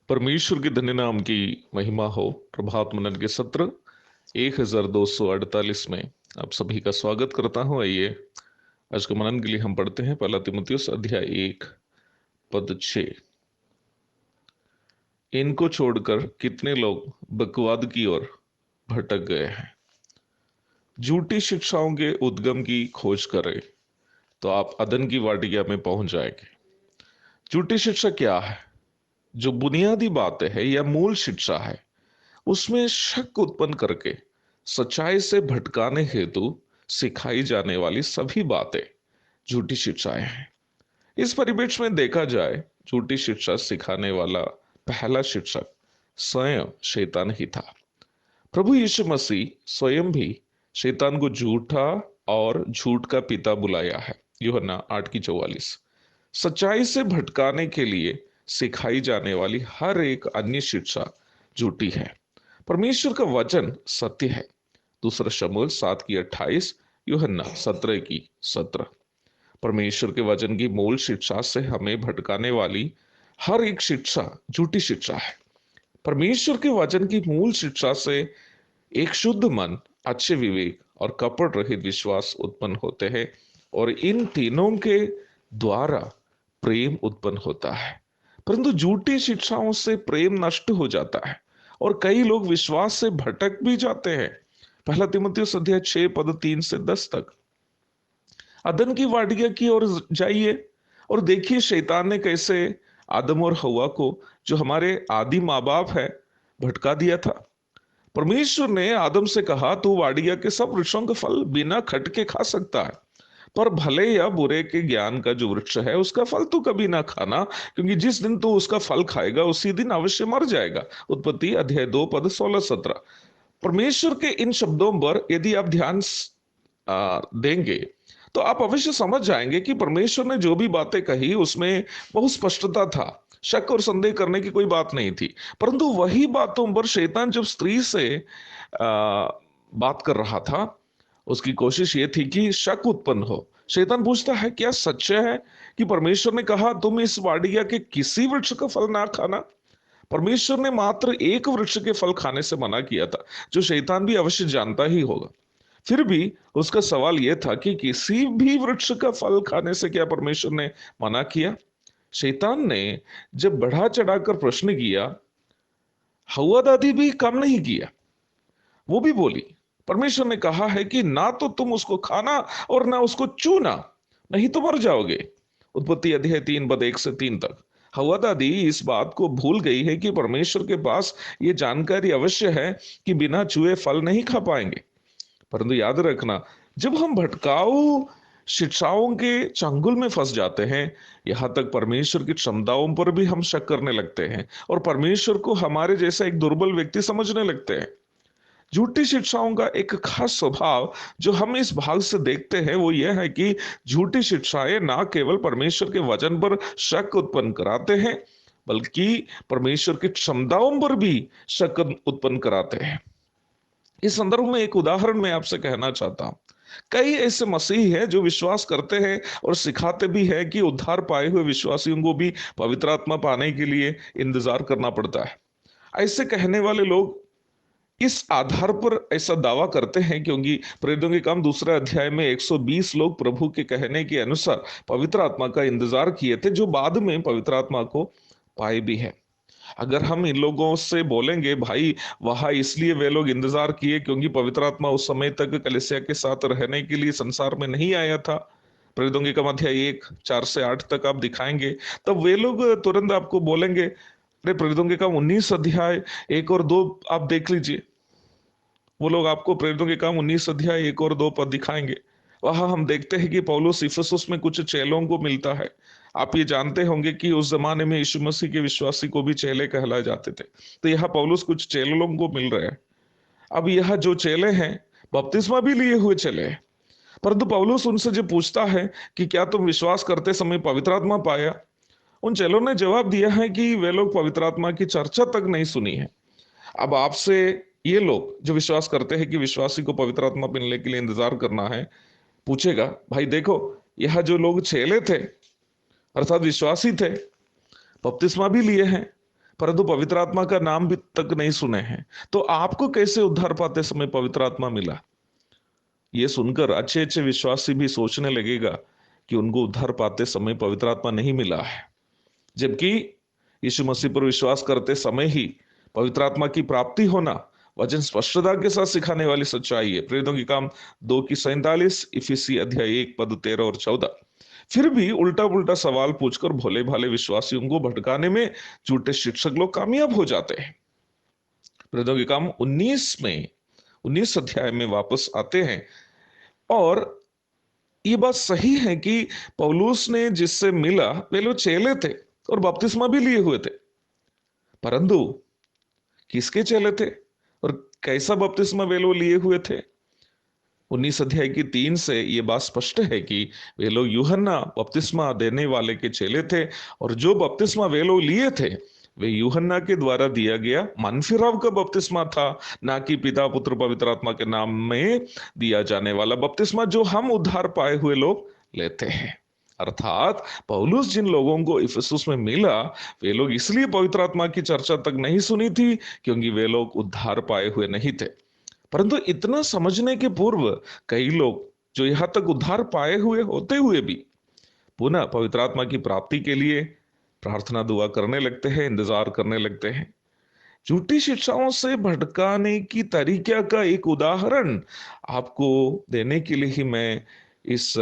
परमेश्वर के धन्य नाम की महिमा हो। प्रभात मनन के सत्र 1248 में आप सभी का स्वागत करता हूं। आइए आज के मनन के लिए हम पढ़ते हैं पहला तीमुथियुस अध्याय 1 पद 6। इनको छोड़कर कितने लोग बकवाद की ओर भटक गए हैं। झूठी शिक्षाओं के उद्गम की खोज करें तो आप अदन की वाटिका में पहुंच जाएंगे। झूठी शिक्षा क्या है? जो बुनियादी बातें है या मूल शिक्षा है उसमें शक उत्पन्न करके सच्चाई से भटकाने हेतु सिखाई जाने वाली सभी बातें झूठी शिक्षाएं हैं। इस परिप्रेक्ष्य में देखा जाए, झूठी शिक्षा सिखाने वाला पहला शिक्षक स्वयं शैतान ही था। प्रभु यीशु मसीह स्वयं भी शैतान को झूठा और झूठ का पिता बुलाया है। यूहन्ना 8:44। सच्चाई से भटकाने के लिए सिखाई जाने वाली हर एक अन्य शिक्षा झूठी है। परमेश्वर का वचन सत्य है। दूसरा शमूएल 7:28, यूहन्ना 17:17। परमेश्वर के वचन की मूल शिक्षा से हमें भटकाने वाली हर एक शिक्षा झूठी शिक्षा है। परमेश्वर के वचन की मूल शिक्षा से एक शुद्ध मन, अच्छे विवेक और कपट रहित विश्वास उत्पन्न होते हैं और इन तीनों के द्वारा प्रेम उत्पन्न होता है। परंतु झूठी शिक्षाओं से प्रेम नष्ट हो जाता है और कई लोग विश्वास से भटक भी जाते हैं। पहला तीमुथियुस अध्याय 6 पद 3 से 10 तक। अदन की वाटिका की ओर जाइए और देखिए शैतान ने कैसे आदम और हवा को, जो हमारे आदि माँ बाप है, भटका दिया था। परमेश्वर ने आदम से कहा, तू वाटिका के सब वृक्षों का फल बिना खटके खा सकता है, पर भले या बुरे के ज्ञान का जो वृक्ष है उसका फल तू कभी ना खाना, क्योंकि जिस दिन तू उसका फल खाएगा उसी दिन अवश्य मर जाएगा। उत्पत्ति अध्याय 2 पद 16-17। परमेश्वर के इन शब्दों पर यदि आप ध्यान देंगे तो आप अवश्य समझ जाएंगे कि परमेश्वर ने जो भी बातें कही उसमें बहुत स्पष्टता था। शक और संदेह करने की कोई बात नहीं थी। परंतु वही बातों पर शैतान जब स्त्री से बात कर रहा था, उसकी कोशिश ये थी कि शक उत्पन्न हो। शैतान पूछता है, क्या सच है कि परमेश्वर ने कहा तुम इस वाटिका के किसी वृक्ष का फल ना खाना? परमेश्वर ने मात्र एक वृक्ष के फल खाने से मना किया था, जो शैतान भी अवश्य जानता ही होगा। फिर भी उसका सवाल यह था कि किसी भी वृक्ष का फल खाने से क्या परमेश्वर ने मना किया? शैतान ने जब बढ़ा चढ़ाकर प्रश्न किया, हव्वा दादी भी कम नहीं किया। वो भी बोली, परमेश्वर ने कहा है कि ना तो तुम उसको खाना और ना उसको छूना, नहीं तो मर जाओगे। उत्पत्ति अध्याय 3 पद 1 से 3 तक। हव्वा दादी इस बात को भूल गई है कि परमेश्वर के पास ये जानकारी अवश्य है कि बिना छुए फल नहीं खा पाएंगे। परंतु याद रखना, जब हम भटकाऊ शिक्षाओं के चंगुल में फंस जाते हैं, यहां तक परमेश्वर की क्षमताओं पर भी हम शक करने लगते हैं और परमेश्वर को हमारे जैसा एक दुर्बल व्यक्ति समझने लगते हैं। झूठी शिक्षाओं का एक खास स्वभाव जो हम इस भाग से देखते हैं वो यह है कि झूठी शिक्षाएं ना केवल परमेश्वर के वचन पर शक उत्पन्न कराते हैं, बल्कि परमेश्वर की क्षमताओं पर भी शक उत्पन्न कराते हैं। इस संदर्भ में एक उदाहरण मैं आपसे कहना चाहता हूं। कई ऐसे मसीही हैं जो विश्वास करते हैं और सिखाते भी हैं कि उद्धार पाए हुए विश्वासियों को भी पवित्र आत्मा पाने के लिए इंतजार करना पड़ता है। ऐसे कहने वाले लोग इस आधार पर ऐसा दावा करते हैं क्योंकि प्रेरितों के काम दूसरे अध्याय में 120 लोग प्रभु के कहने के अनुसार पवित्र आत्मा का इंतजार किए थे, जो बाद में पवित्र आत्मा को पाए भी है। अगर हम इन लोगों से बोलेंगे, भाई वहां इसलिए वे लोग इंतजार किए क्योंकि पवित्र आत्मा उस समय तक कलीसिया के साथ रहने के लिए संसार में नहीं आया था, प्रेरितों के काम अध्याय 1 4 से 8 तक आप दिखाएंगे, तब वे लोग तुरंत आपको बोलेंगे, अरे प्रेरितों के काम 19 अध्याय 1 और 2 आप देख लीजिए। वो लोग आपको प्रेरितों के काम 19 अध्याय 1 और 2 पद दिखाएंगे। वहां हम देखते हैं कि पौलुस इफिसुस में कुछ चेलों को मिलता है। आप ये जानते होंगे कि उस जमाने में यीशु मसीह के विश्वासी को भी चेले कहलाए जाते थे। तो यहाँ पौलुस कुछ चेलों को मिल रहे हैं। अब यह जो चेले हैं बपतिस्मा भी लिए हुए चेले हैं, परंतु पौलुस उनसे जो पूछता है कि क्या तुम विश्वास करते समय पवित्र आत्मा पाया, उन चेलों ने जवाब दिया है कि वे लोग पवित्र आत्मा की चर्चा तक नहीं सुनी है। अब आपसे ये लोग जो विश्वास करते हैं कि विश्वासी को पवित्र आत्मा मिलने के लिए इंतजार करना है, पूछेगा, भाई देखो यह जो लोग चेले थे अर्थात विश्वासी थे, बपतिस्मा भी लिए हैं, परंतु पवित्र आत्मा का नाम भी तक नहीं सुने हैं, तो आपको कैसे उद्धार पाते समय पवित्र आत्मा मिला? ये सुनकर अच्छे अच्छे विश्वासी भी सोचने लगेगा कि उनको उद्धार पाते समय पवित्र आत्मा नहीं मिला है, जबकि यीशु मसीह पर विश्वास करते समय ही पवित्र आत्मा की प्राप्ति होना वचन स्पष्टता के साथ सिखाने वाली सच्चाई है। प्रेरितों की काम 2:47, इफिसी अध्याय 1 पद 13 और 14। फिर भी उल्टा पुल्टा सवाल पूछकर भोले भाले विश्वासियों को भटकाने में झूठे शिक्षक लोग कामयाब हो जाते हैं। प्रेरितों के काम 19 अध्याय में वापस आते हैं, और ये बात सही है कि पौलुस ने जिससे मिला वे लोग चेले थे और बपतिस्मा भी लिए हुए थे, परंतु किसके चेले थे और कैसा बपतिस्मा वे लोग लिए हुए थे? 19 अध्याय की 3 से ये बात स्पष्ट है कि वे लोग यूहन्ना बपतिस्मा देने वाले के चेले थे, और जो बपतिस्मा वे लोग लिए थे वे यूहन्ना के द्वारा दिया गया मन फिराव का बपतिस्मा था, ना कि पिता पुत्र पवित्र आत्मा के नाम में दिया जाने वाला बपतिस्मा जो हम उद्धार पाए हुए लोग लेते हैं। अर्थात पौलुस जिन लोगों को इफिसुस में मिला वे लोग इसलिए पवित्र आत्मा की चर्चा तक नहीं सुनी थी क्योंकि वे लोग उद्धार पाए हुए नहीं थे। परंतु इतना समझने के पूर्व कई लोग जो यहां तक उद्धार पाए हुए होते हुए भी पुनः पवित्र आत्मा की प्राप्ति के लिए प्रार्थना दुआ करने लगते हैं, इंतजार करने लगते हैं। झूठी शिक्षाओं से भटकाने की तरीका का एक उदाहरण आपको देने के लिए ही मैं इस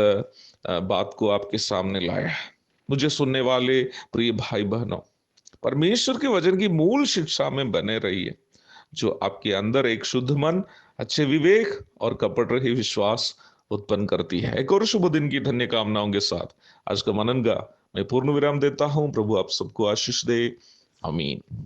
बात को आपके सामने लाया। मुझे सुनने वाले प्रिय भाई बहनों, परमेश्वर के वचन की मूल शिक्षा में बने रहिए, जो आपके अंदर एक शुद्ध मन, अच्छे विवेक और कपट रहित विश्वास उत्पन्न करती है। एक और शुभ दिन की धन्य कामनाओं के साथ आज का मनन का मैं पूर्ण विराम देता हूं। प्रभु आप सबको आशीष दे। आमीन।